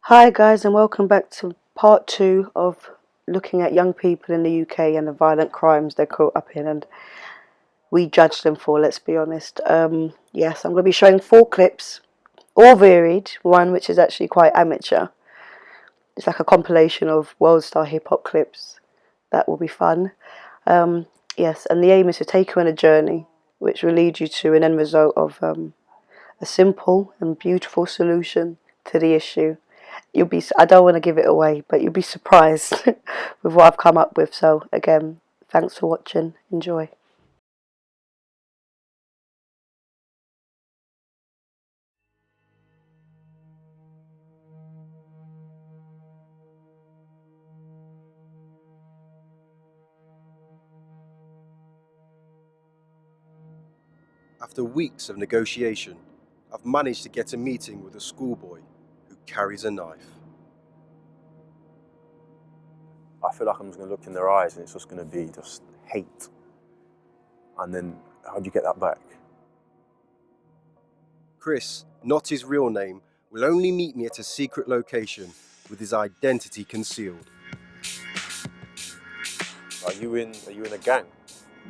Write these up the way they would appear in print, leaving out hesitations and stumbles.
Hi guys, and welcome back to part 2 of looking at young people in the UK and the violent crimes they're caught up in and we judge them for, let's be honest. Yes, I'm going to be showing 4 clips, all varied, one which is actually quite amateur. It's like a compilation of worldstarhiphop clips. That will be fun. Yes, and the aim is to take you on a journey which will lead you to an end result of a simple and beautiful solution to the issue. I don't want to give it away, but you'll be surprised with what I've come up with. So again, thanks for watching. Enjoy. After weeks of negotiation, I've managed to get a meeting with a schoolboy who carries a knife. I feel like I'm just going to look in their eyes and it's just going to be just hate. And then how do you get that back? Chris, not his real name, will only meet me at a secret location with his identity concealed. Are you in a gang?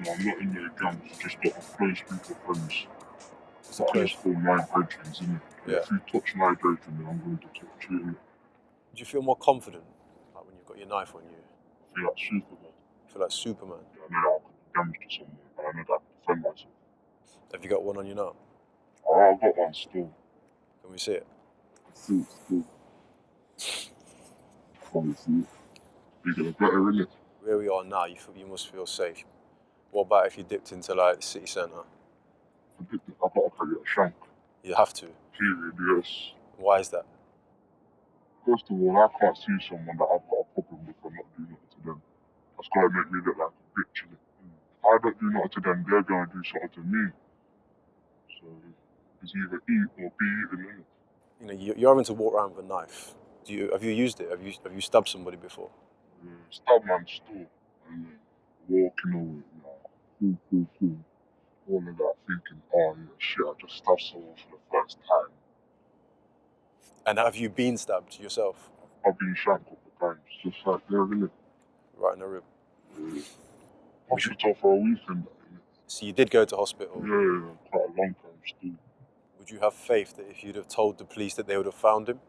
No, I'm not in the gang, I've just got a close group of friends. It's a close. It's called my brethren, isn't it? Yeah. If you touch my brethren, then I'm going to touch you. Do you feel more confident like when you've got your knife on you? I feel like Superman. You feel like Superman? Yeah, I know that I could do damage to someone, but I know that I can defend myself. Have you got one on you now? Oh, I've got one still. Can we see it? Still. Probably see it. You get a better in it. Where we are now, you must feel safe. What about if you dipped into like the city centre? I've got to carry a shank. You have to. Period, yes. Why is that? First of all, I can't see someone that I've got a problem with for not doing nothing to them. That's got to make me look like a bitch, innit? If I don't do nothing to them, they're going to do something to me. So, it's either eat or be eaten, innit? You know, you're having to walk around with a knife. Have you used it? Have you stabbed somebody before? Yeah, stab man's store and then walking away, cool. All of that thinking, oh yeah, shit, I just stabbed someone for the first time. And have you been stabbed yourself? I've been shot a couple of times, just like there, innit? Right in the rib. Yeah. Hospital for a weekend, innit? So you did go to hospital? Yeah, quite a long time still. Would you have faith that if you'd have told the police that they would have found him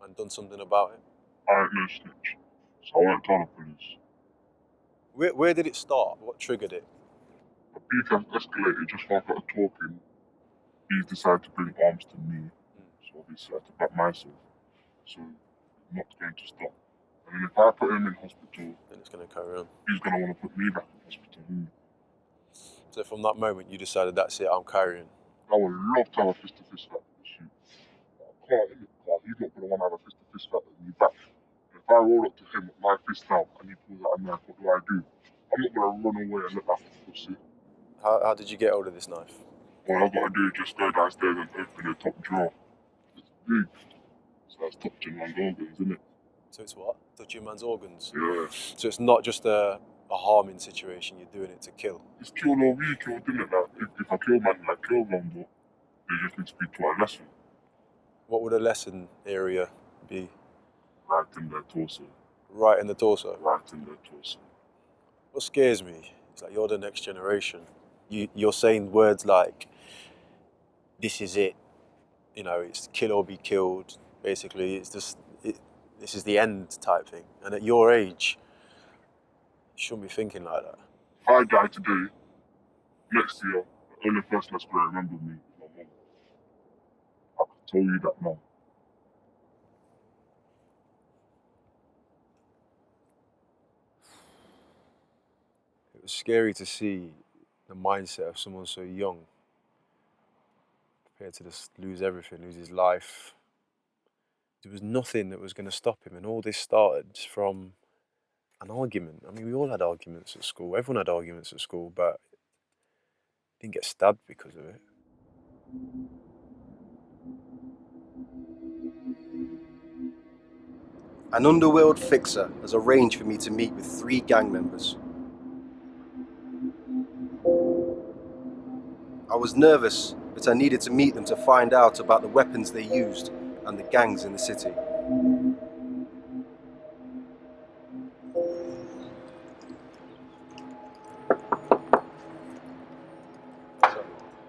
and done something about it? I ain't no snitch, so I won't tell the police. Where did it start? What triggered it? The beef has escalated just while I got talking. He's decided to bring arms to me, so obviously I had to back myself. So, not going to stop. And then if I put him in hospital, Then it's going to carry on. he's going to want to put me back in hospital. So from that moment you decided, that's it, I'm carrying. I would love to have a fist-to-fist fight with the shoot. I can't, innit? He's not going to want to have a fist-to-fist fight with me back. And if I roll up to him with my fist out and he pulls out a knife, what do? I'm not going to run away and look like a pussy. How did you get hold of this knife? All I've got to do is just go downstairs and open the top drawer. It's big. So that's touching my organs, isn't it? So it's what? Touching man's organs? Yeah. So it's not just a harming situation, you're doing it to kill? It's kill or be killed, isn't it? Like, if I kill man, I kill them, but they just need to be taught a lesson. What would a lesson area be? Right in their torso. Right in the torso? Right in their torso. What scares me is that you're the next generation. You're saying words like, this is it, you know, it's kill or be killed, basically. It's just, this is the end type thing. And at your age, you shouldn't be thinking like that. If I die today, next year, the only person that's going to remember me is my mum. I can tell you that now. It was scary to see the mindset of someone so young, prepared to just lose everything, lose his life. There was nothing that was going to stop him, and all this started from an argument. I mean, we all had arguments at school. Everyone had arguments at school, but didn't get stabbed because of it. An underworld fixer has arranged for me to meet with 3 gang members. I was nervous, but I needed to meet them to find out about the weapons they used and the gangs in the city.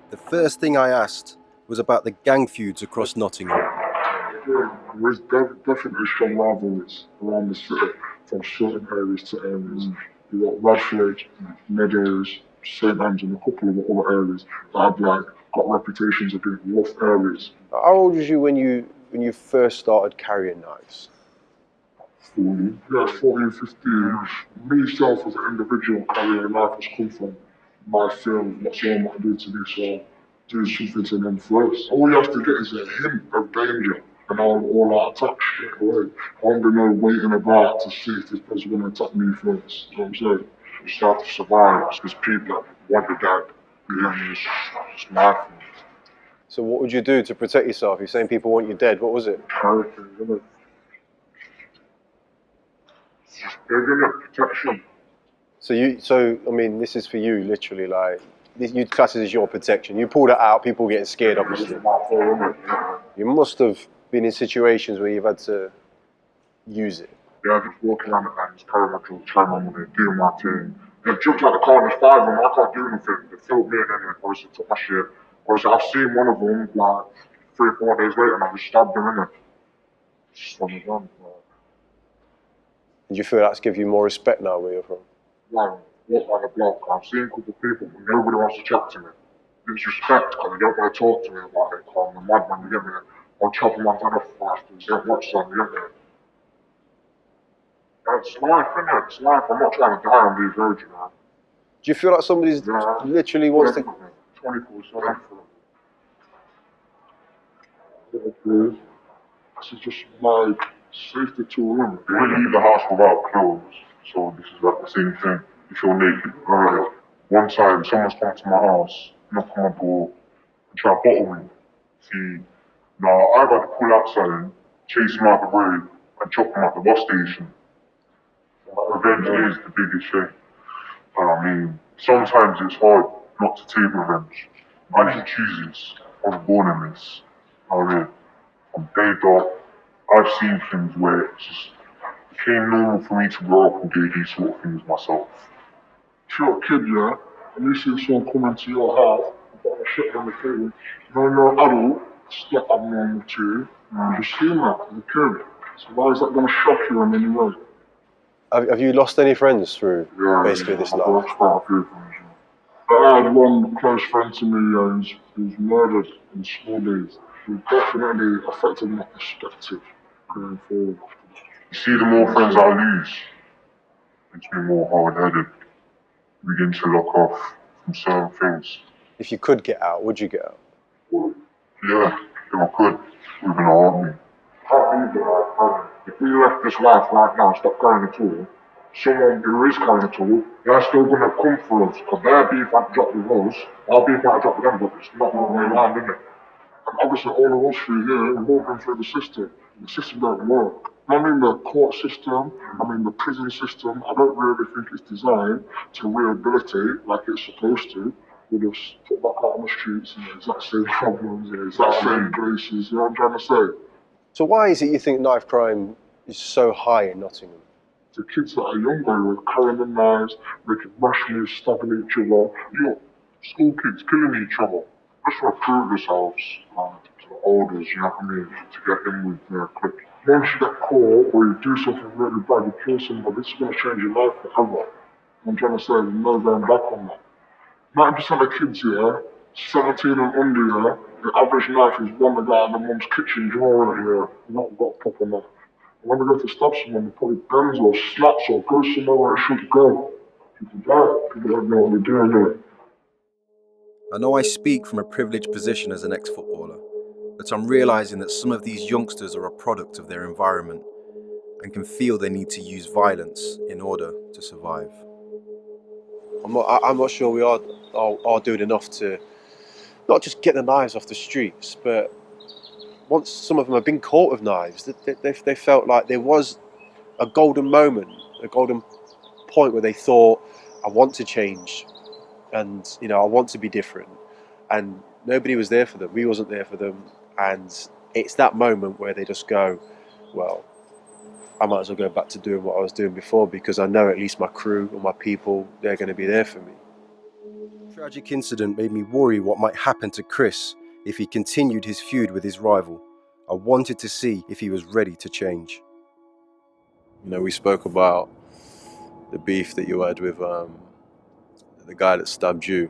The first thing I asked was about the gang feuds across Nottingham. There's definitely strong rivalries around the city from certain areas to areas. You've got Radford, Meadows, St Anne's and a couple of other areas that have like got reputations of being rough areas. How old was you when you first started carrying knives? 40. Yeah, 14, 15. Me, self, as an individual carrying a knife has come from my field, what someone might do to me, so do something to them first. All you have to get is a hint of danger, and I'll all out attack straight away. I won't be no waiting about to see if this person's going to attack me first. You know what I'm saying? You just have to survive. There's people that want your dad. You know, just knife them. So what would you do to protect yourself? You're saying people want you dead. What was it? Character, you know. Just big enough protection. So I mean, this is for you, literally. Like, you class it as your protection. You pull that out, people getting scared, obviously. You must have been in situations where you've had to use it. Yeah, I just walk around at night, just carry my tools, try my money, doing my thing. They jumped out the car and there's five of them, I can't do anything. They filmed me and then obviously took my shit. Obviously, I've seen one of them like 3 or 4 days later and I just stabbed him in it. Just one of them. Do you feel that's give you more respect now where you're from? Like, walk by the block, I'm seeing a couple of people, but nobody wants to chat to me. It's respect because they don't want to talk to me about it. I'm a madman, you get me? I'll chop my head off fast and don't watch them, you get me? It's life, innit? It's life. I'm not trying to die on these roads, you know. Do you feel like somebody's literally wants to... 24/7 for this is just my safety tool. You wouldn't leave the house without clothes, so this is like the same thing. If you're naked, one time someone's come to my house, knock on my door, and try to bottle me. See, now I've had to pull outside, chase him out the way, and chop him at the bus station. Revenge is the biggest thing. I mean, sometimes it's hard not to take revenge. Man, he chooses. I was born in this. I mean, from day dot, I've seen things where it just became normal for me to grow up and do these sort of things myself. If you're a kid, yeah, and you see someone come into your house and put a shit on the table, when you're an adult, it's not abnormal to you. You've seen that as a kid. So why is that going to shock you in any way? Have you lost any friends through basically this life? I had one close friend to me who was murdered in school days. It definitely affected my perspective going forward. You see, the more friends I lose, it makes me more hard-headed. Begin to lock off from certain things. If you could get out, would you get out? Yeah, if I could, it would have hurt me. Can't be the right problem. If we left this life right now and stopped carrying a tool, someone who is carrying a tool, they're still going to come for us. Because their beef might drop with us, our beef might drop with them, but it's not the way around, is it? And obviously all of us through here, we've all been through the system. The system don't work. I mean the court system, I mean the prison system, I don't really think it's designed to rehabilitate like it's supposed to. We just put back out on the streets and the exact same problems, the exact same places, you know what I'm trying to say? So why is it you think knife crime is so high in Nottingham? The kids that are younger who are carrying the knives, making rash moves, stabbing each other. You know, school kids killing each other. Just to prove themselves to the elders, you know what I mean, to get in with their clique. Once you get caught or you do something really bad, you kill somebody, this is going to change your life forever. I'm trying to say there's no going back on that. 90% of kids here, 17 and under here, the average knife is one of out of the mum's kitchen drawer here. Not got proper knife. When they go to stab someone, they probably bends or slaps or goes somewhere where it shouldn't go. People die. People don't know what they're doing. I know I speak from a privileged position as an ex-footballer, but I'm realising that some of these youngsters are a product of their environment and can feel they need to use violence in order to survive. I'm not sure we are doing enough to not just get the knives off the streets, but once some of them have been caught with knives, they felt like there was a golden moment, a golden point where they thought, I want to change, and I want to be different, and nobody was there for them. We wasn't there for them, and it's that moment where they just go, well, I might as well go back to doing what I was doing before, because I know at least my crew or my people, they're going to be there for me. The tragic incident made me worry what might happen to Chris if he continued his feud with his rival. I wanted to see if he was ready to change. You know, we spoke about the beef that you had with the guy that stabbed you.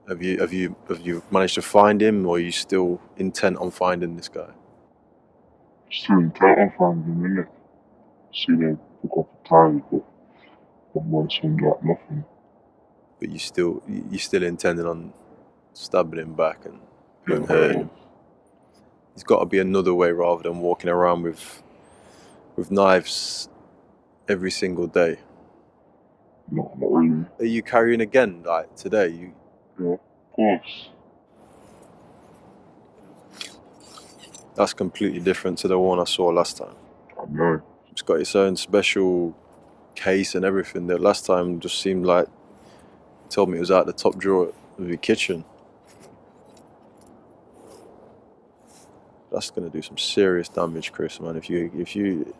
Have you managed to find him, or are you still intent on finding this guy? Still intent on finding him, innit? See them pick up a tire, but I'm watching like nothing. But you still intending on stabbing him back and hurting him. There's got to be another way rather than walking around with knives every single day. No, not really. Are you carrying again, like today? Yeah, of course. That's completely different to the one I saw last time. I know. It's got its own special case and everything. The last time just seemed like, you told me it was out the top drawer of your kitchen. That's going to do some serious damage, Chris, man. If you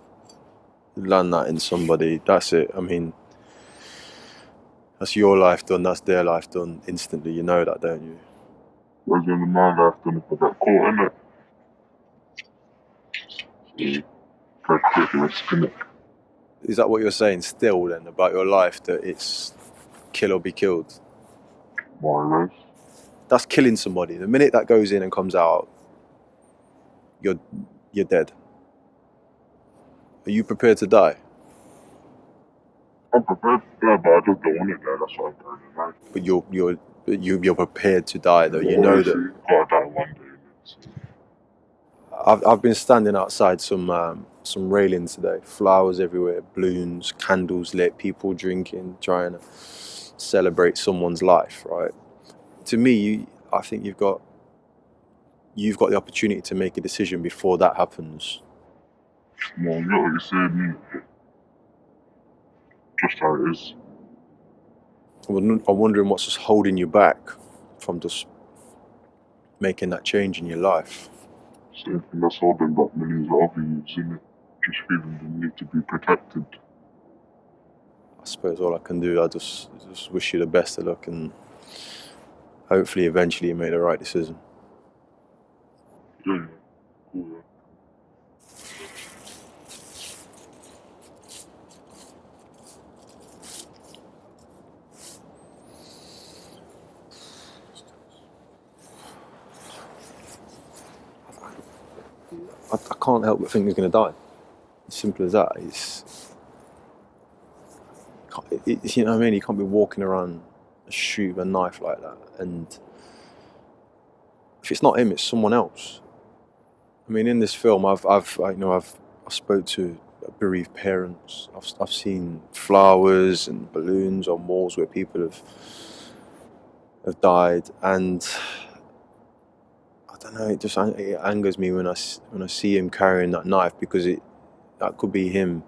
land that in somebody, that's it. I mean, that's your life done, that's their life done instantly. You know that, don't you? Where's the my life done if I got caught, innit? So, try to take the risk, innit? Is that what you're saying still then about your life, that it's kill or be killed? More or less. That's killing somebody. The minute that goes in and comes out, you're dead. Are you prepared to die? I'm prepared to die, but I just don't want it there. That's why I'm going to life. But you're prepared to die, though. You know that. You've got to die one day, innit? So. I've been standing outside some railings today. Flowers everywhere, balloons, candles lit, people drinking, trying to celebrate someone's life. Right? To me, I think you've got the opportunity to make a decision before that happens. No, you know what you're saying, just how it is. I'm wondering what's just holding you back from just making that change in your life. Same thing that's holding back millions of other youths, innit? Just feeling the need to be protected. I suppose all I can do, I just wish you the best of luck, and hopefully eventually you make the right decision. Yeah, cool, yeah. I can't help but think he's going to die. As simple as that. You know what I mean? You can't be walking around a street with a knife like that. And if it's not him, it's someone else. I mean, in this film, I spoke to bereaved parents. I've seen flowers and balloons on walls where people have died, and I don't know. It angers me when I see him carrying that knife, because that could be him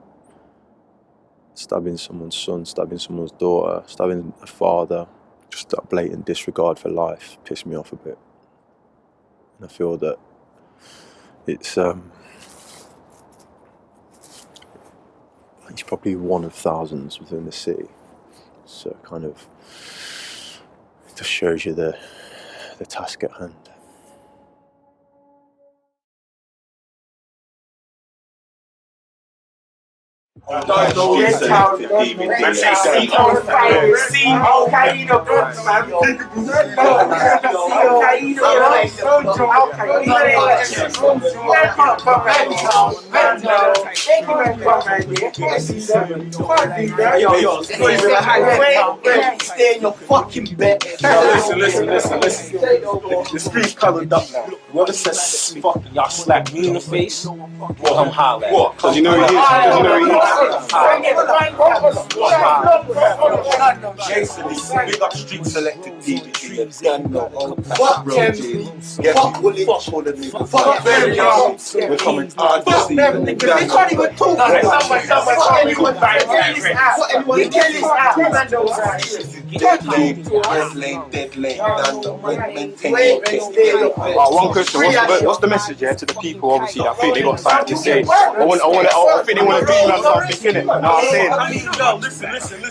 stabbing someone's son, stabbing someone's daughter, stabbing a father. Just that blatant disregard for life pissed me off a bit, and I feel that it's he's probably one of thousands within the city. So kind of it just shows you the task at hand. Stay in your fucking bed. Listen. The screen's covered up now. Whoever says fucking y'all slap me in the face, well, I'm hollering. What? Cause you know he is. Big up street selected DJ. Fuck them. Fuck Willie. Fuck them. We're coming hard. They can't even talk. Someone kill this out. One question, what's the message to the people obviously that think they got something to say? I think they want to do you something, innit? You know what I'm saying?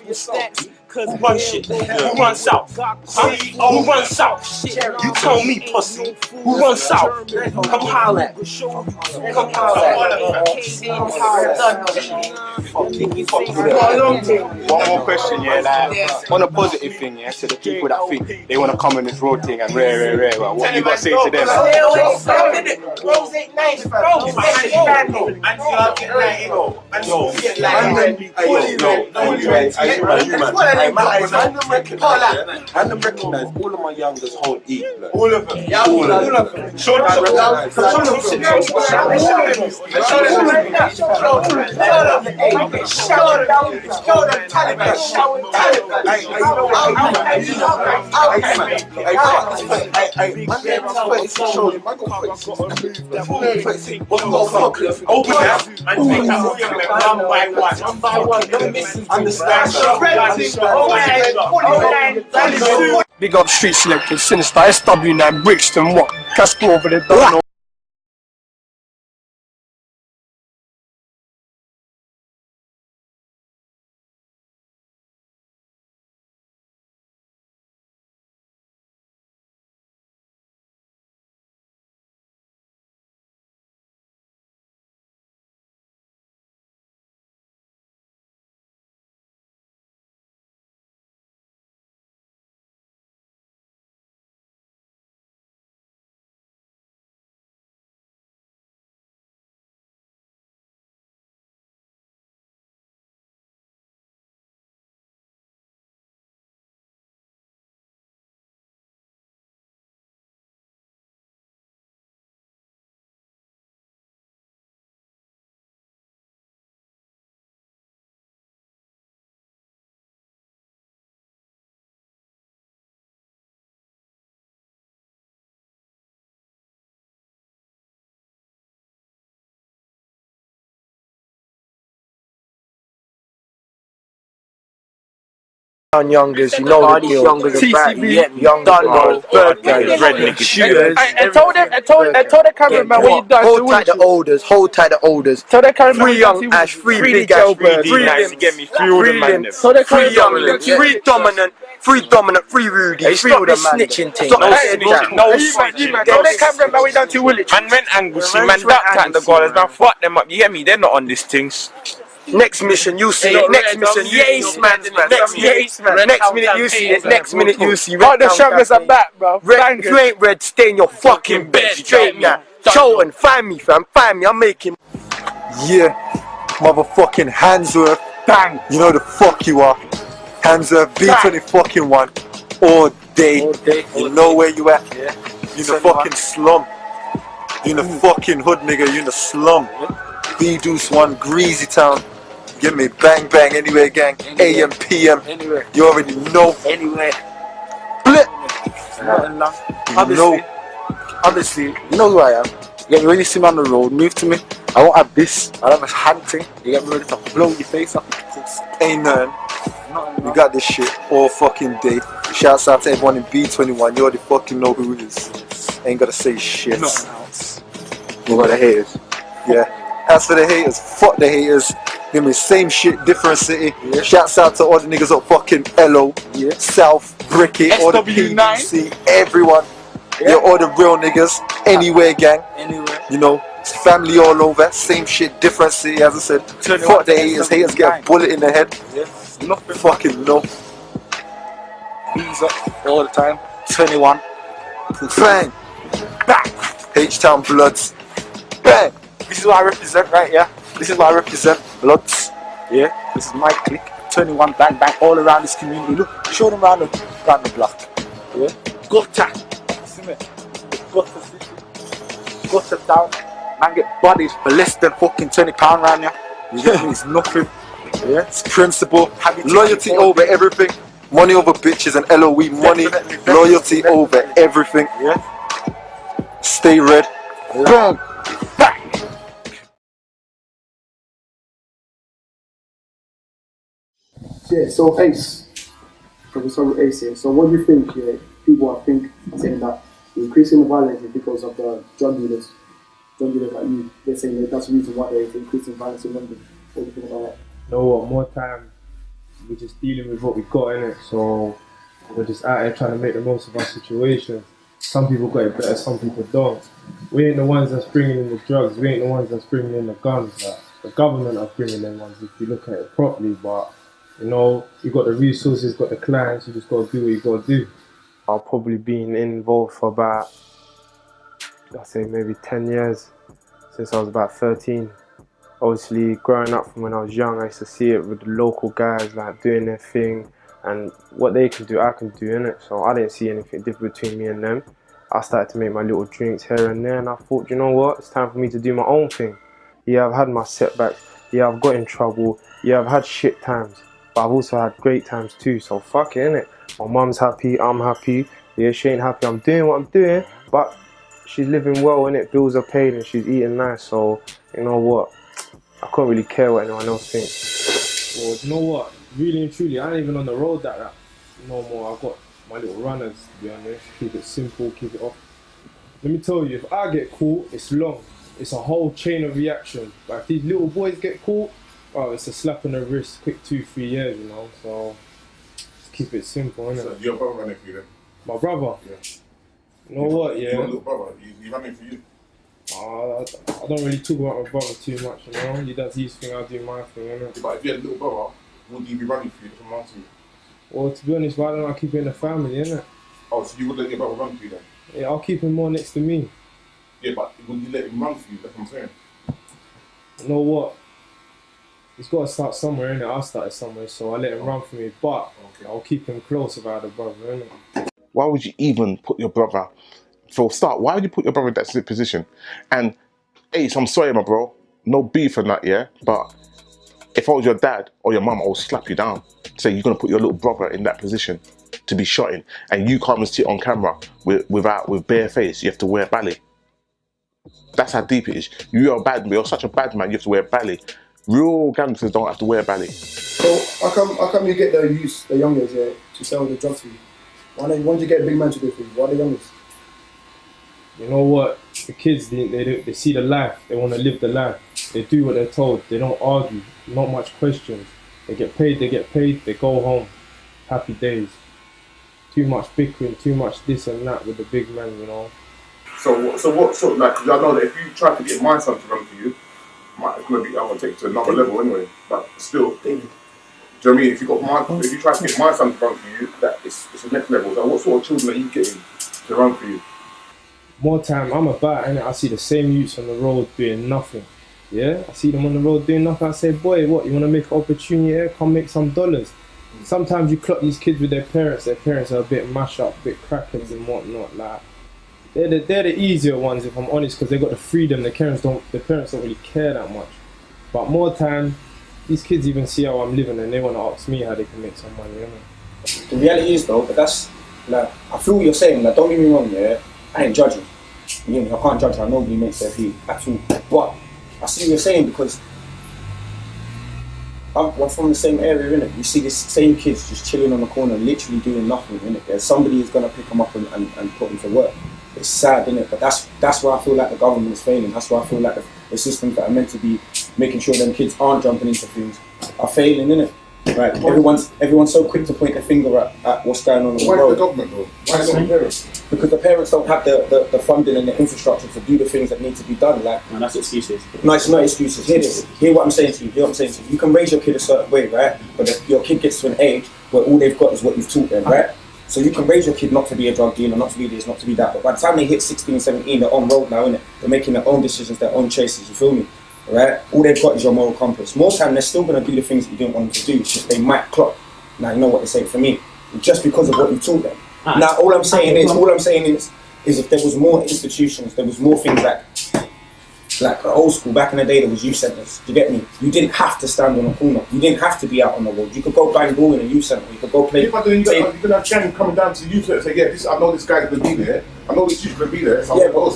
Listen. Cause run shit, who runs south? Who runs south? You tell me, pussy, who runs south? Come holler at me. Come holler at me. One more question, on a positive thing, to the people that think they want to come on this road thing and rare, what you got to say to them? Rose ain't nice, bro. And them recognise all of my youngers hold E. All of them. Yeah, all of them. Show them. Big up Street Selectors, Sinister, SW9, Brixton, what? Casper over there, don't know. Youngers, you know the deal. TCB, Done, bro. Bird guys, shooters. I told the cameraman what you done. Hold tight the olders. Hold tight the olders. Tell the cameraman Free young Ash, free big Ash, free young limbs, free dominant, free Rudy. Stop this snitching thing. No snitching. Tell the cameraman what you done to Willich. Man went angle, see man ducked at the goalers, man fuck them up, you hear me? They're not on this things. Next mission, you see it. Next mission, yes, man. Next minute, you see it. Next minute, you see it. All the shambles are back, bro. Red, if you ain't red, stay in your fucking bed. Straight now. Charlton, find me, fam. Find me. I'm making. Yeah, motherfucking Handsworth. Bang. You know the fuck you are. Handsworth B20 fucking one. All day. You know where you at. You in the fucking slum. You in the fucking hood, nigga. You in the slum. B-Deuce 1, Greasy Town. Give me bang bang anywhere, gang. AM, PM. You already know. Anywhere. Blip. Obviously, you know who I am. You get me, when you see me on the road, move to me. I won't have this. I'll have a hand thing. You get me ready to blow your face up. Ain't nothing. We got this shit all fucking day. Shouts out to everyone in B21. You already fucking know who it is. Ain't gotta say shit. You got the haters. Yeah. As for the haters, fuck the haters. Give me same shit, different city. Shouts out to all the niggas up fucking LO, South, Bricky, all the PDC, everyone. You're all the real niggas. Anywhere, gang. You know, it's family all over. Same shit, different city, as I said. Fuck the haters. Haters get a bullet in the head. Nothing. Fucking no. Bees up all the time. 21. Bang. Bang. H-Town Bloods. Bang. This is what I represent right here. This is what I represent. Bloods. Yeah. This is my clique. 21 bang bang all around this community. Look, show them around the block. Yeah. Gutter. See me? Gutter city. Gutter down. Man get bodies for less than fucking £20 around here. You get me? It's nothing. Yeah. It's principle. Loyalty over everything. Money over bitches and LOE money. Definitely. Loyalty over everything. Yeah. Stay red. Boom. Yeah, so Ace, Professor Ace here. So what do you think? People are saying that the increasing the violence is because of the drug dealers like you. They're saying that that's the reason why they're increasing violence in London. What do you think about that? You know what? More time, we're just dealing with what we got in it. So we're just out here trying to make the most of our situations. Some people got it better, some people don't. We ain't the ones that's bringing in the drugs. We ain't the ones that's bringing in the guns. Like, the government are bringing in ones if you look at it properly. But you know, you got the resources, got the clients. You just got to do what you got to do. I've probably been involved for about, I'd say maybe 10 years, since I was about 13. Obviously, growing up from when I was young, I used to see it with the local guys like doing their thing, and what they can do, I can do, innit? So I didn't see anything different between me and them. I started to make my little drinks here and there, and I thought, you know what, it's time for me to do my own thing. Yeah, I've had my setbacks. Yeah, I've got in trouble. Yeah, I've had shit times, but I've also had great times too. So fuck it, innit? My mum's happy, I'm happy. Yeah, she ain't happy, I'm doing what I'm doing, but she's living well, innit? Bills are paid and she's eating nice. So you know what? I can't really care what anyone else thinks. Well, you know what? Really and truly, I ain't even on the road that no more. I've got my little runners, to be honest. Keep it simple, keep it off. Let me tell you, if I get caught, it's long. It's a whole chain of reaction. But if these little boys get caught, oh, it's a slap on the wrist, quick 2-3 years, you know. So just keep it simple, innit? So your brother running for you then? My brother? Yeah. You know what, yeah? Your little brother, he's running for you? I don't really talk about my brother too much, you know. He does his thing, I do my thing, innit? Yeah, but if you had a little brother, would he be running for you? That's what I'm asking you. Well, to be honest, why don't I keep it in the family, innit? Oh, so you would let your brother run for you then? Yeah, I'll keep him more next to me. Yeah, but would you let him run for you? That's what I'm saying. You know what? He's got to start somewhere, innit? I started somewhere, so I let him run for me, but I'll keep him close if I had a brother, innit? Why would you even put your brother, for a start, why would you put your brother in that position? And Ace, I'm sorry, my bro, no beef and that, yeah? But if I was your dad or your mum, I would slap you down. Say you're going to put your little brother in that position to be shot in, and you can't even sit on camera with bare face. You have to wear a ballet. That's how deep it is. You're such a bad man, you have to wear a ballet. Real gangsters don't have to wear a ballet. So how come you get the youngers to sell the drugs for you? Why don't you get a big man to do it for you? Why the youngers? You know what? The kids, they see the life. They want to live the life. They do what they're told. They don't argue. Not much questions. They get paid. They go home. Happy days. Too much bickering. Too much this and that with the big man, you know. So what sort of, like, because I know that if you try to get my son to run for you, it's going to be, I'm going to take it to another level anyway. But still, do you know what I mean? If you try to get my son to run for you, that it's the next level. So what sort of children are you getting to run for you? More time, I'm about, and I see the same youths on the road doing nothing. Yeah, I see them on the road doing nothing. I say, boy, what, you want to make an opportunity here? Come make some dollars. Sometimes you clock these kids with their parents. Their parents are a bit mash up, a bit crackheads and whatnot. Like, they're the easier ones, if I'm honest, because they got the freedom. The parents don't really care that much. But more time, these kids even see how I'm living, and they want to ask me how they can make some money. You know? The reality is though, but that's like, I feel what you're saying. Like, don't get me wrong, yeah. I ain't judging. You know, I can't judge how nobody makes their fee at all. But I see what you're saying, because I'm from the same area, innit? You see these same kids just chilling on the corner, literally doing nothing, innit? There's somebody who's gonna pick them up and put them to work. It's sad, innit? But that's where I feel like the government is failing. That's where I feel like the systems that are meant to be making sure them kids aren't jumping into things are failing, innit? Right, everyone's so quick to point their finger at what's going on in the world. Why the government though? Why not the parents? Because the parents don't have the funding and the infrastructure to do the things that need to be done. Like, No, that's excuses. no, it's not excuses. Hear what I'm saying to you. You can raise your kid a certain way, right? But if your kid gets to an age where all they've got is what you've taught them, right? So you can raise your kid not to be a drug dealer, not to be this, not to be that. But by the time they hit 16, 17, they're on road now, innit? They're making their own decisions, their own choices. You feel me? Right? All they've got is your moral compass. More time, they're still going to do the things that you didn't want them to do. It's just they might clock. Now, you know what they say for me. Just because of what you taught them. Now, all I'm saying is if there was more institutions, there was more things like old school, back in the day, there was youth centres. Do you get me? You didn't have to stand on a corner. You didn't have to be out on the road. You could go bang ball in a youth centre. You could go play. Yeah, but then you're going to have gang coming down to the youth centre and say, yeah, I know this guy's going to be there. I know this youth's going to be there. So yeah, but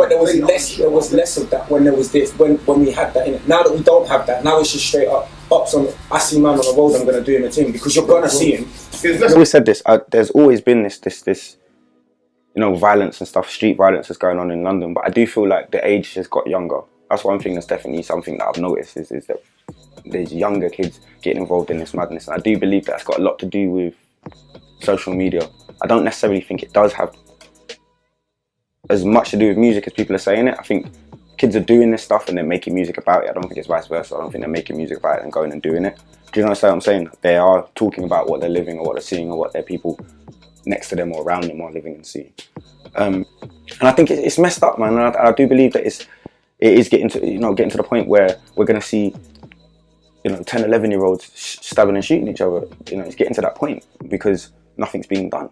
there was less of that when there was this, when we had that in it. Now that we don't have that, now it's just straight up, ops on, I see man on the road, I'm gonna do him a thing, because you're gonna see him. I've always said this. There's always been this, you know, violence and stuff, street violence that's going on in London. But I do feel like the age has got younger. That's one thing that's definitely something that I've noticed is that there's younger kids getting involved in this madness, and I do believe that's got a lot to do with social media. I don't necessarily think it does have as much to do with music as people are saying it. I think kids are doing this stuff and they're making music about it. I don't think it's vice versa. I don't think they're making music about it and going and doing it. Do you know what I'm saying? They are talking about what they're living or what they're seeing or what their people next to them or around them are living and seeing. And I think it's messed up, man. And I do believe that it is getting to the point where we're going to see, you know, 10, 11-year-olds stabbing and shooting each other. You know, it's getting to that point because nothing's being done.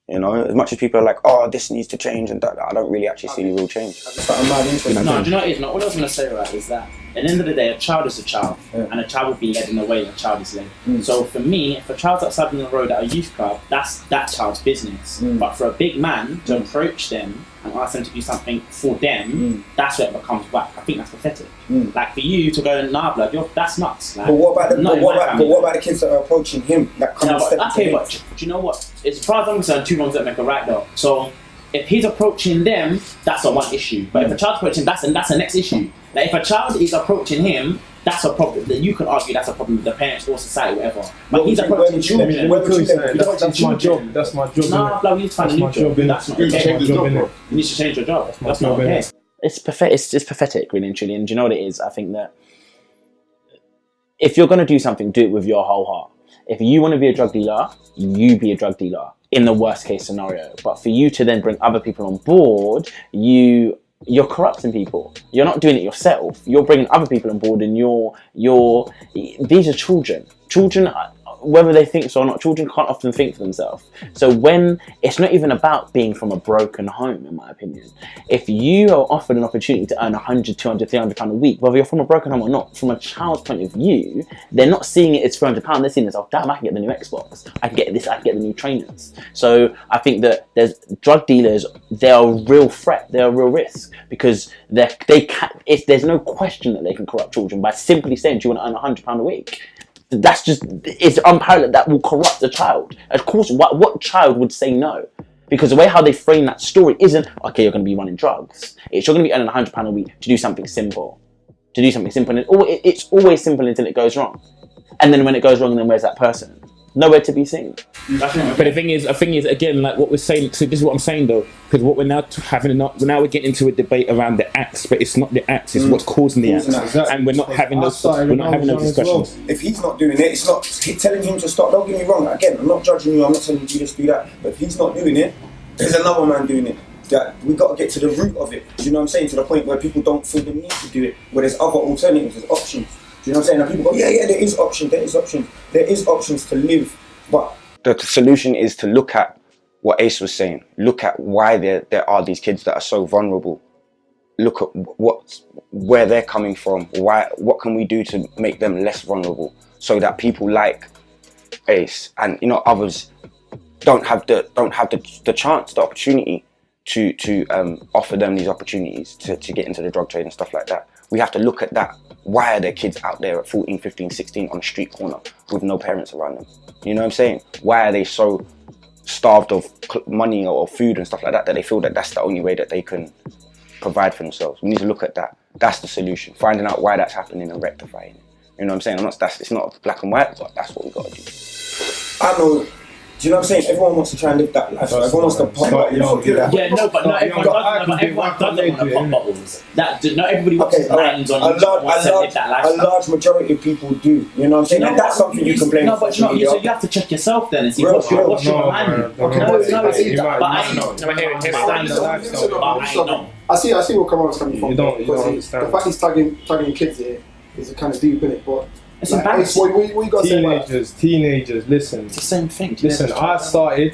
You know, as much as people are like, oh, this needs to change and that, I don't really actually see real change. No, do you know what it is? No, what I was going to say, right, is that at the end of the day, a child is a child, and a child will be led in the way that a child is led. So for me, if a child's outside on the road at a youth club, that's that child's business. But for a big man to approach them and ask them to do something for them, that's where it becomes whack. I think that's pathetic. Like for you to go, nah, blood, that's nuts. Like, but what about the kids that are approaching him? That come okay, but do you know what? As far as I'm concerned, two wrongs don't make a right, though. So if he's approaching them, that's a one issue. But if a child's approaching, that's the next issue. Like if a child is approaching him, that's a problem. That you can argue that's a problem with the parents or society, whatever. But he's approaching children. That's my job. That's my job. Nah, blood, we need to find a new job. That's not okay. You need to change your job. That's not okay. It's pathetic, really and truly. And do you know what it is? I think that if you're going to do something, do it with your whole heart. If you want to be a drug dealer, you be a drug dealer in the worst case scenario. But for you to then bring other people on board, you're corrupting people. You're not doing it yourself. You're bringing other people on board, and these are children. Children, whether they think so or not, children can't often think for themselves. So when it's not even about being from a broken home, in my opinion. If you are offered an opportunity to earn 100, 200, 300 pounds a week, whether you're from a broken home or not, from a child's point of view, they're not seeing it as 300 pounds. They're seeing it as, oh damn, I can get the new Xbox. I can get this. I can get the new trainers. So I think that there's drug dealers. They're a real threat. They're a real risk because if there's no question that they can corrupt children by simply saying, do you want to earn £100 a week? It's unparalleled. That will corrupt a child. Of course, what child would say no? Because the way how they frame that story isn't, okay, you're going to be running drugs. It's you're going to be earning £100 a week to do something simple. And it's always simple until it goes wrong. And then when it goes wrong, then where's that person? Nowhere to be seen. But the thing is again, like what we're saying. So this is what I'm saying though, because what we're now we're getting into a debate around the acts, but it's not the acts; it's what's causing the acts, and we're not having those. We're not having those discussions. If he's not doing it, it's not telling him to stop. Don't get me wrong. Again, I'm not judging you. I'm not telling you to do this, do that. But if he's not doing it, there's another man doing it. That we got to get to the root of it. Do you know what I'm saying? To the point where people don't feel the need to do it. Where there's other alternatives, there's options. Do you know what I'm saying? And people go, yeah, there is options. There is options to live. But the solution is to look at what Ace was saying. Look at why there are these kids that are so vulnerable. Look at where they're coming from. What can we do to make them less vulnerable, so that people like Ace and others don't have the chance, the opportunity to offer them these opportunities to get into the drug trade and stuff like that. We have to look at that. Why are there kids out there at 14, 15, 16 on a street corner with no parents around them? You know what I'm saying? Why are they so starved of money or food and stuff like that they feel that that's the only way that they can provide for themselves? We need to look at that. That's the solution. Finding out why that's happening and rectifying it. You know what I'm saying? It's not black and white, but that's what we got to do. I know. Do you know what I'm saying? Everyone wants to try and live that life. Everyone wants to pop bottles. Yeah, no, but not everyone doesn't want to pop bottles. Not everybody wants to lines on a large majority of people do. You know what I'm saying? And that's something you can blame. No, but so you have to check yourself then and see what's your mind. I see where Kamal's coming from. The fact he's tagging kids here is kind of deep in it, but. It's embarrassing. What you got to say? Teenagers, listen. It's the same thing. Listen, I started,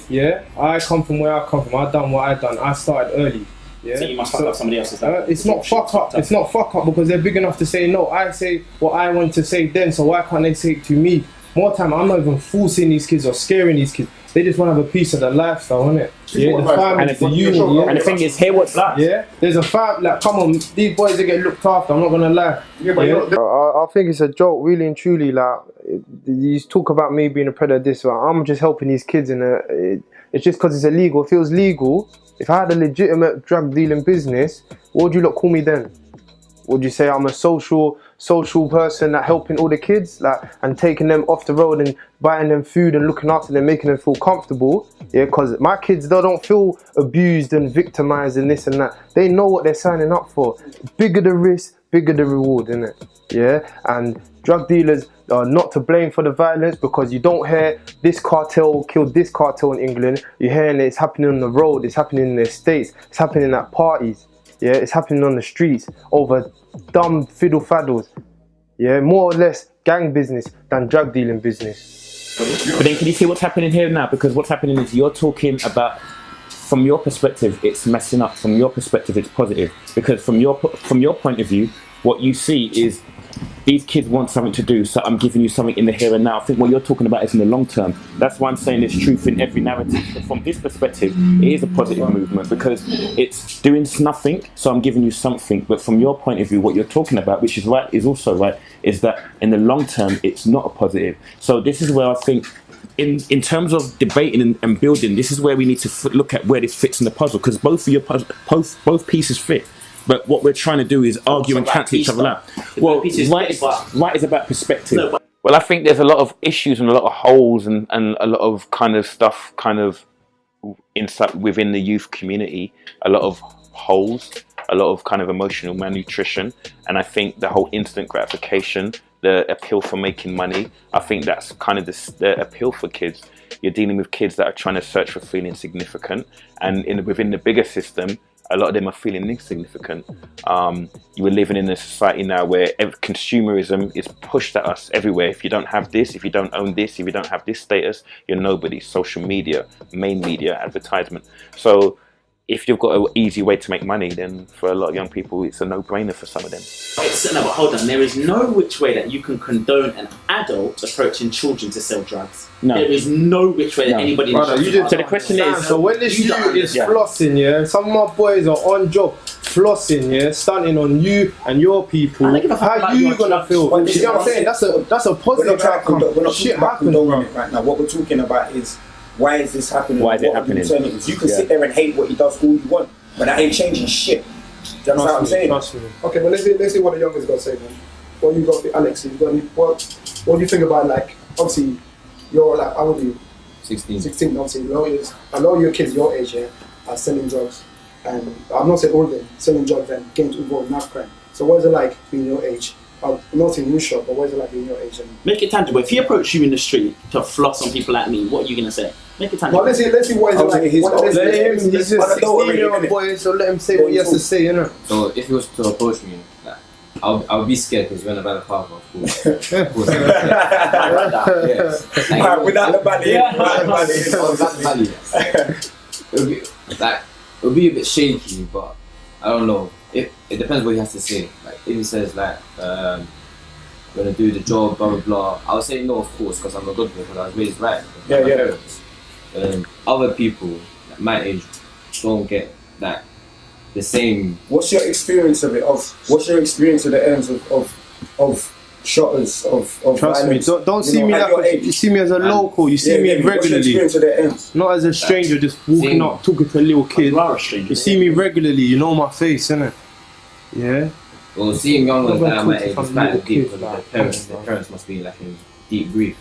I come from where I come from. I done what I done. I started early. Yeah. So you must fuck up somebody else's life. It's not fuck up. It's not fuck up because they're big enough to say no. I say what I want to say then, so why can't they say it to me? More time, I'm not even forcing these kids or scaring these kids. they just want to have a piece of the lifestyle, innit? Yeah, the family, And the unity. Yeah? And the thing is, here what's that? Yeah, there's a family. Like, come on, these boys they get looked after. I'm not gonna lie. Yeah, but I think it's a joke, really and truly. Like, you talk about me being a predator. This, I'm just helping these kids, and it's just because it's illegal. It feels legal. If I had a legitimate drug dealing business, what would you lot call me then? Would you say I'm a social person that helping all the kids, like, and taking them off the road and buying them food and looking after them, making them feel comfortable? Yeah, because my kids, they don't feel abused and victimized and this and that. They know what they're signing up for. Bigger the risk, bigger the reward, innit? Yeah, and drug dealers are not to blame for the violence, because you don't hear this cartel killed this cartel in England. You're hearing it's happening on the road, it's happening in the estates, it's happening at parties. Yeah, it's happening on the streets over dumb fiddle faddles. Yeah, more or less gang business than drug dealing business. But then can you see what's happening here now? Because what's happening is you're talking about, from your perspective, it's messing up. From your perspective, it's positive. Because from your point of view, what you see is these kids want something to do, so I'm giving you something in the here and now. I think what you're talking about is in the long term. That's why I'm saying there's truth in every narrative. But from this perspective, it is a positive movement, because it's doing nothing, so I'm giving you something. But from your point of view, what you're talking about, which is right, is also right, is that in the long term, it's not a positive. So this is where I think, in terms of debating and building, this is where we need to look at where this fits in the puzzle, because both of your both pieces fit. But what we're trying to do is argue and cancel each other out. Well, right is about perspective. Well, I think there's a lot of issues and a lot of holes and a lot of kind of stuff kind of inside within the youth community. A lot of holes, a lot of kind of emotional malnutrition, and I think the whole instant gratification, the appeal for making money, I think that's kind of the appeal for kids. You're dealing with kids that are trying to search for feeling significant, and within the bigger system, a lot of them are feeling insignificant. You are living in a society now where consumerism is pushed at us everywhere. If you don't have this, if you don't own this, if you don't have this status, you're nobody. Social media, main media, advertisement. So if you've got an easy way to make money, then for a lot of young people, it's a no-brainer for some of them. No, but hold on. There is no which way that you can condone an adult approaching children to sell drugs. No. There is no which way that anybody... So the question is... So when this youth is flossing, yeah, some of my boys are on job, flossing, yeah, stunting on you and your people, how you gonna feel? You know what I'm saying? That's a positive outcome. We're not talking about condoning it right now. What we're talking about is, why is this happening? Why is it happening? You can sit there and hate what he does all you want, but that ain't changing shit. Do you understand what I'm saying? Okay, but let's see what the youngest got to say, man. What you got, Alex? What do you think about, like, obviously, you're like, how old are you? 16. 16, obviously. A lot of your kids your age, yeah, are selling drugs, and I'm not saying all of them selling drugs and getting involved in knife crime. So what is it like being your age? I'm not saying you shop, but what is it like being your age? Make it tangible. If he approached you in the street to floss on people like me, what are you gonna say? Make it tangible. Well, let's see what is it like. He's a 16-year-old boy, so let him say what he has to say, you know. So if he was to approach me, like, I'll be scared because when about the father, of course. Of course. Without the belly. It'll be a bit shaky, but I don't know. It depends what he has to say. Like if he says like gonna do the job, blah blah blah, I'll say no, of course, because I'm a good boy, because I was raised right. Other people like my age don't get that the same. What's your experience of it? What's your experience of the ends of shotters of Trust violence? me, don't see me like you see me as a local. You see me regularly. What's your experience of the ends? Not as a stranger just walking up talking to a little kid. You see me regularly. You know my face, innit? Yeah. Well, seeing young ones at my age is quite deep because their parents must be like in deep grief.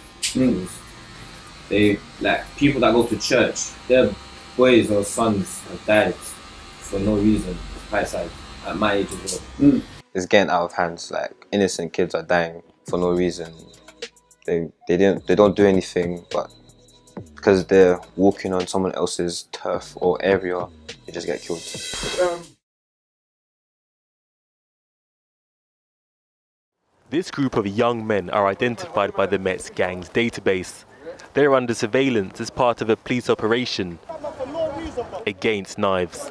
They like people that go to church. Their boys or sons have died for no reason. It's quite sad at my age as well. It's getting out of hands. Like innocent kids are dying for no reason. They don't do anything, but because they're walking on someone else's turf or area, they just get killed. This group of young men are identified by the Met's gangs database. They are under surveillance as part of a police operation against knives.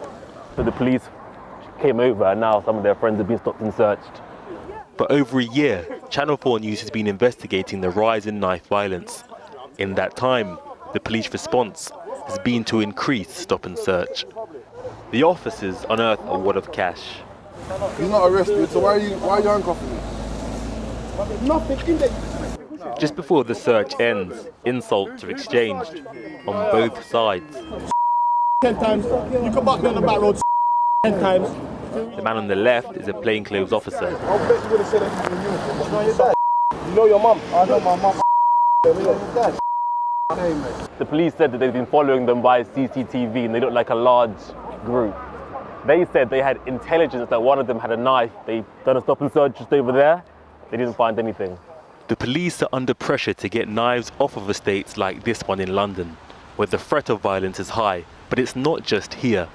So the police came over and now some of their friends have been stopped and searched. For over a year, Channel 4 News has been investigating the rise in knife violence. In that time, the police response has been to increase stop and search. The officers unearth a wad of cash. He's not arrested, so why are you handcuffing me? Nothing in there. Just before the search ends, insults are exchanged on both sides. 10 times. You can back me on the back road 10 times. The man on the left is a plainclothes officer. I'll bet you would have said that you know your dad. You know your mum. I know my mum. You know your dad. The police said that they've been following them by CCTV and they look like a large group. They said they had intelligence that one of them had a knife. They done a stop and search just over there. They didn't find anything. The police are under pressure to get knives off of estates like this one in London, where the threat of violence is high. But it's not just here.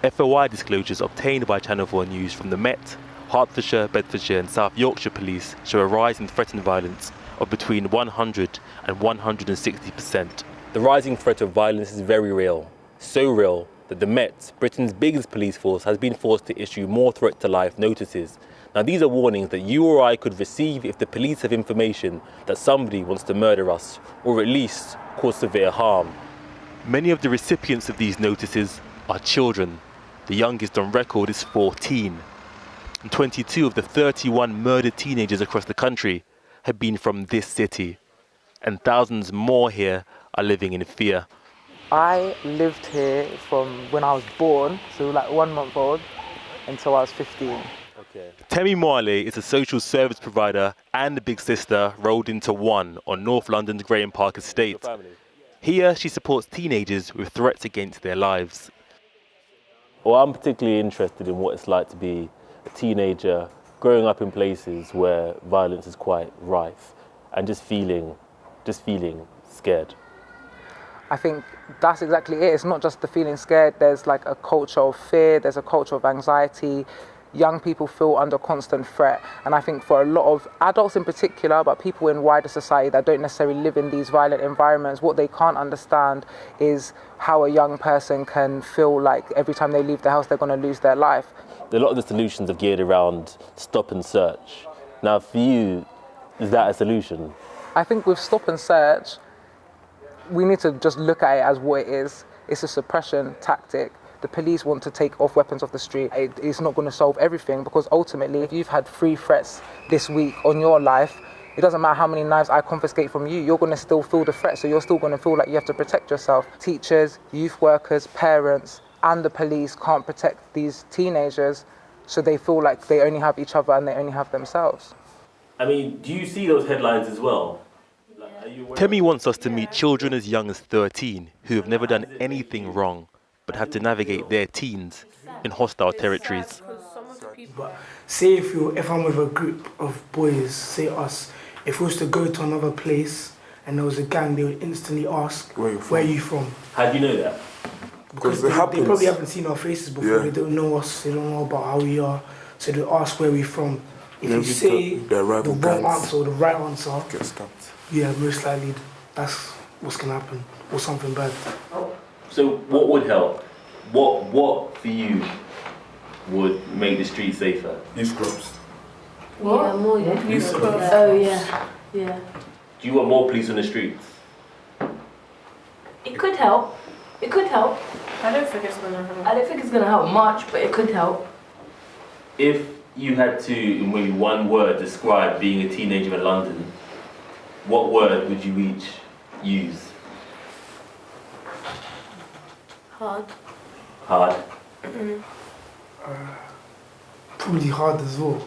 FOI disclosures obtained by Channel 4 News from the Met, Hertfordshire, Bedfordshire and South Yorkshire police show a rise in threatened violence of between 100 and 160%. The rising threat of violence is very real. So real that the Met, Britain's biggest police force, has been forced to issue more threat to life notices. Now these are warnings that you or I could receive if the police have information that somebody wants to murder us, or at least cause severe harm. Many of the recipients of these notices are children. The youngest on record is 14. And 22 of the 31 murdered teenagers across the country have been from this city. And thousands more here are living in fear. I lived here from when I was born, so like 1 month old, until I was 15. Temi Mwale is a social service provider and a big sister rolled into one on North London's Graham Park estate. Here, she supports teenagers with threats against their lives. Well, I'm particularly interested in what it's like to be a teenager growing up in places where violence is quite rife and just feeling scared. I think that's exactly it. It's not just the feeling scared. There's like a culture of fear. There's a culture of anxiety. Young people feel under constant threat. And I think for a lot of adults in particular, but people in wider society that don't necessarily live in these violent environments, what they can't understand is how a young person can feel like every time they leave the house, they're going to lose their life. A lot of the solutions are geared around stop and search. Now, for you, is that a solution? I think with stop and search, we need to just look at it as what it is. It's a suppression tactic. The police want to take off weapons off the street. It's not going to solve everything, because ultimately, if you've had 3 threats this week on your life, it doesn't matter how many knives I confiscate from you, you're going to still feel the threat, so you're still going to feel like you have to protect yourself. Teachers, youth workers, parents, and the police can't protect these teenagers, so they feel like they only have each other and they only have themselves. I mean, do you see those headlines as well? Temi wants us to meet children as young as 13 who have never done anything wrong, but have to navigate their teens in hostile territories. But say if I'm with a group of boys, say us, if we was to go to another place and there was a gang, they would instantly ask, where are you from? How do you know that? Because they probably haven't seen our faces before, they don't know us, they don't know about how we are, so they ask where we're from. If you say the wrong answer or the right answer, yeah, most likely that's what's going to happen, or something bad. So what would help? What for you would make the street safer? Youth clubs. What? Yeah, more youth clubs. Oh yeah, yeah. Do you want more police on the streets? It could help. It could help. I don't think it's gonna help. I don't think it's gonna help much, but it could help. If you had to, in maybe one word, describe being a teenager in London, what word would you each use? Hard. Hard. Probably hard as well,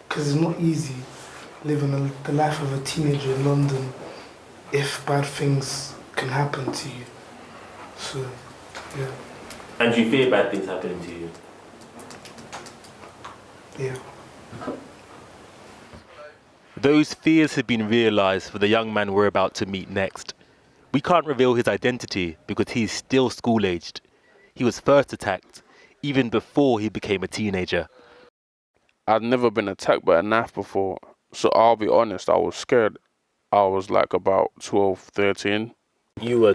because it's not easy living the life of a teenager in London if bad things can happen to you. So, yeah. And do you fear bad things happening to you? Yeah. Those fears have been realised for the young man we're about to meet next. We can't reveal his identity because he's still school-aged. He was first attacked, even before he became a teenager. I'd never been attacked by a knife before, so I'll be honest, I was scared. I was like about 12, 13. You were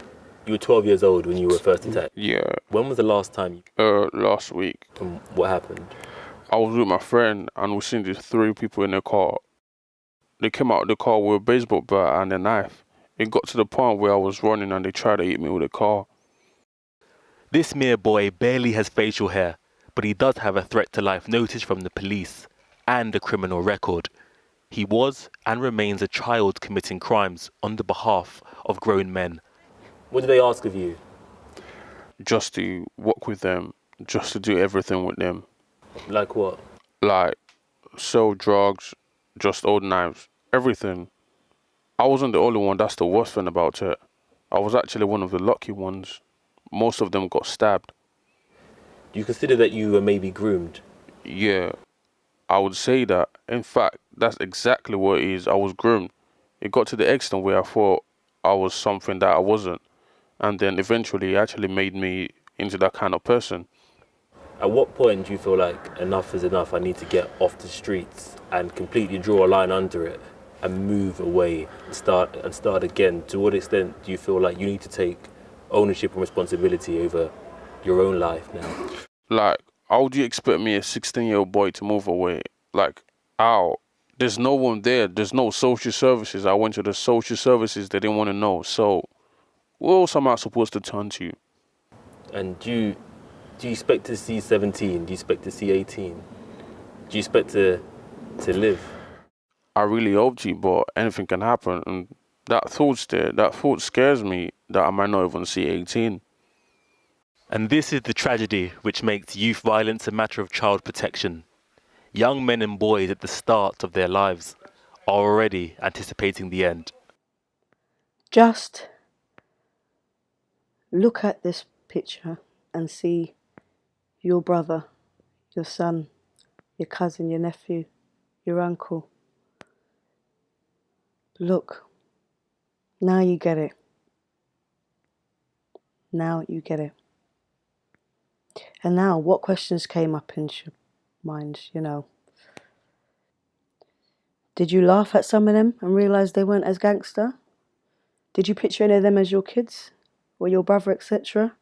12 years old when you were first attacked? Yeah. When was the last time? Last week. And what happened? I was with my friend and we seen these 3 people in the car. They came out of the car with a baseball bat and a knife. It got to the point where I was running and they tried to hit me with a car. This mere boy barely has facial hair, but he does have a threat to life notice from the police and a criminal record. He was and remains a child committing crimes on the behalf of grown men. What did they ask of you? Just to walk with them, just to do everything with them. Like what? Like, sell drugs, just old knives, everything. I wasn't the only one, that's the worst thing about it. I was actually one of the lucky ones. Most of them got stabbed. Do you consider that you were maybe groomed? Yeah, I would say that. In fact, that's exactly what it is. I was groomed. It got to the extent where I thought I was something that I wasn't. And then eventually it actually made me into that kind of person. At what point do you feel like enough is enough, I need to get off the streets and completely draw a line under it and move away and start again? To what extent do you feel like you need to take ownership and responsibility over your own life now? Like, how would you expect me, a 16-year-old boy, to move away? Like, how? There's no one there. There's no social services. I went to the social services. They didn't want to know. So, where else am I supposed to turn to? And do you expect to see 17? Do you expect to see 18? Do you expect to live? I really hope to, but anything can happen. And that thought scares me that I might not even see 18. And this is the tragedy which makes youth violence a matter of child protection. Young men and boys at the start of their lives are already anticipating the end. Just look at this picture and see your brother, your son, your cousin, your nephew, your uncle. Look, now you get it. Now you get it. And now, what questions came up in your mind, you know? Did you laugh at some of them and realise they weren't as gangster? Did you picture any of them as your kids or your brother, etc.?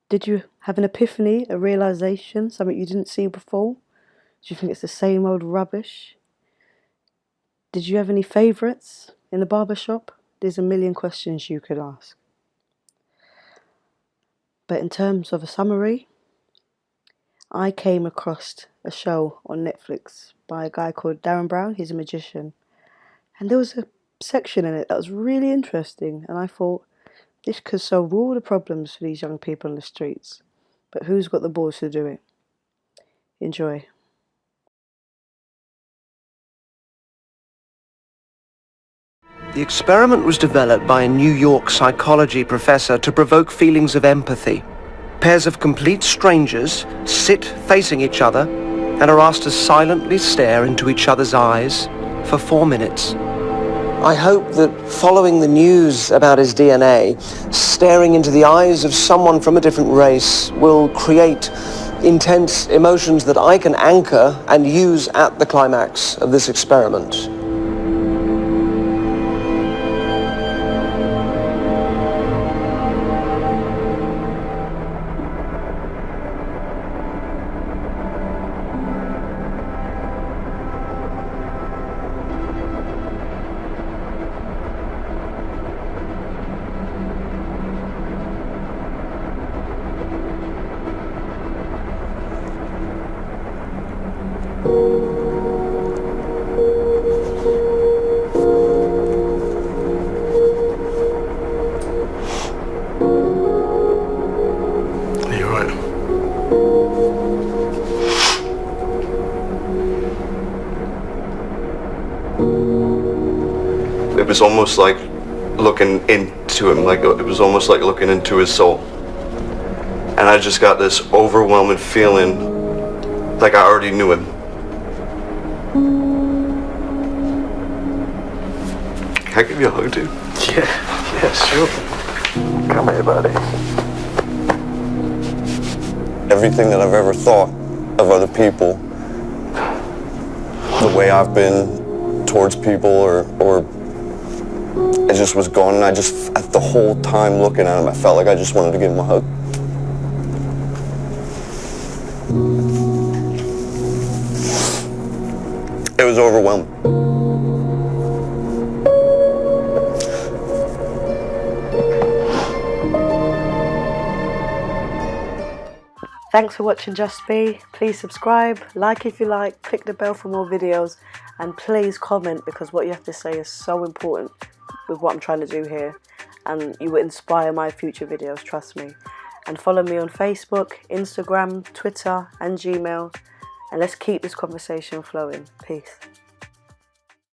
Did you have an epiphany, a realisation, something you didn't see before? Do you think it's the same old rubbish? Did you have any favourites in the barber shop? There's a million questions you could ask. But in terms of a summary, I came across a show on Netflix by a guy called Derrenbrown. He's a magician. And there was a section in it that was really interesting. And I thought, this could solve all the problems for these young people in the streets. But who's got the balls to do it? Enjoy. The experiment was developed by a New York psychology professor to provoke feelings of empathy. Pairs of complete strangers sit facing each other and are asked to silently stare into each other's eyes for 4 minutes. I hope that following the news about his DNA, staring into the eyes of someone from a different race will create intense emotions that I can anchor and use at the climax of this experiment. It was almost like looking into him, like it was almost like looking into his soul. And I just got this overwhelming feeling like I already knew him. Can I give you a hug, dude? Yeah, sure. Come here, buddy. Everything that I've ever thought of other people, the way I've been towards people, or it just was gone, and I just, the whole time looking at him, I felt like I just wanted to give him a hug. It was overwhelming. Thanks for watching Just Be. Please subscribe, like if you like, click the bell for more videos, and please comment, because what you have to say is so important with what I'm trying to do here, and you will inspire my future videos, trust me. And follow me on Facebook, Instagram, Twitter and Gmail, and let's keep this conversation flowing. Peace.